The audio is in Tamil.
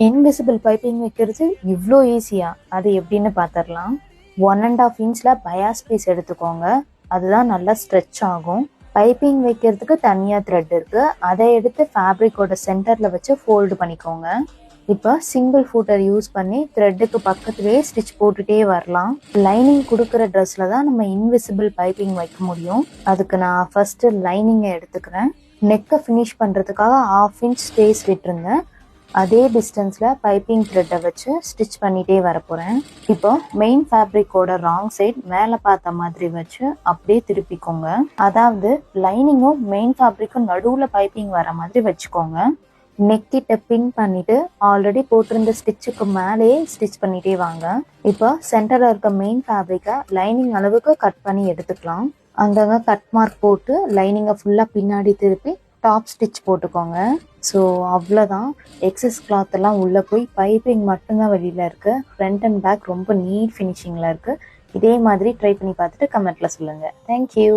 இன்விசிபிள் பைப்பிங் வைக்கிறது இவ்வளோ ஈஸியா? அது எப்படின்னு பார்த்துடலாம். 1.5 இன்ச்சில் பயாஸ் பீஸ் எடுத்துக்கோங்க. அதுதான் நல்லா ஸ்ட்ரெச் ஆகும். பைப்பிங் வைக்கிறதுக்கு தனியாக த்ரெட் இருக்குது. அதை எடுத்து ஃபேப்ரிக்கோட சென்டரில் வச்சு ஃபோல்டு பண்ணிக்கோங்க. இப்போ சிங்கிள் ஃபூட்டர் யூஸ் பண்ணி த்ரெட்டுக்கு பக்கத்துலேயே ஸ்டிச் போட்டுகிட்டே வரலாம். லைனிங் கொடுக்குற ட்ரெஸ்ஸில் தான் நம்ம இன்விசிபிள் பைப்பிங் வைக்க முடியும். அதுக்கு நான் ஃபஸ்ட்டு லைனிங்கை எடுத்துக்கிறேன். நெக்கை ஃபினிஷ் பண்ணுறதுக்காக 1/2 இன்ச் ஸ்பேஸ் விட்டுருந்தேன். அதே டிஸ்டன்ஸில் பைப்பிங் த்ரெட்டை வச்சு ஸ்டிச் பண்ணிகிட்டே வர போகிறேன். இப்போ மெயின் ஃபேப்ரிக்கோட ராங் சைட் மேலே பார்த்த மாதிரி வச்சு அப்படியே திருப்பிக்கோங்க. அதாவது லைனிங்கும் மெயின் ஃபேப்ரிக்கும் நடுவில் பைப்பிங் வர மாதிரி வச்சுக்கோங்க. நெக்கிட்ட பின் பண்ணிவிட்டு ஆல்ரெடி போட்டிருந்த ஸ்டிச்சுக்கு மேலேயே ஸ்டிச் பண்ணிகிட்டே வாங்க. இப்போ சென்டரில் இருக்க மெயின் ஃபேப்ரிக்கை லைனிங் அளவுக்கு கட் பண்ணி எடுத்துக்கலாம். அங்கங்கே கட் மார்க் போட்டு லைனிங்கை ஃபுல்லாக பின்னாடி திருப்பி டாப் ஸ்டிச் போட்டுக்கோங்க. ஸோ அவ்வளோதான். எக்ஸஸ் கிளாத் எல்லாம் உள்ளே போய் பைப்பிங் மட்டும்தான் வெளியில் இருக்குது. ஃப்ரண்ட் அண்ட் பேக் ரொம்ப நீட் ஃபினிஷிங்கில் இருக்குது. இதே மாதிரி ட்ரை பண்ணி பார்த்துட்டு கமெண்ட்டில் சொல்லுங்கள். தேங்க்யூ.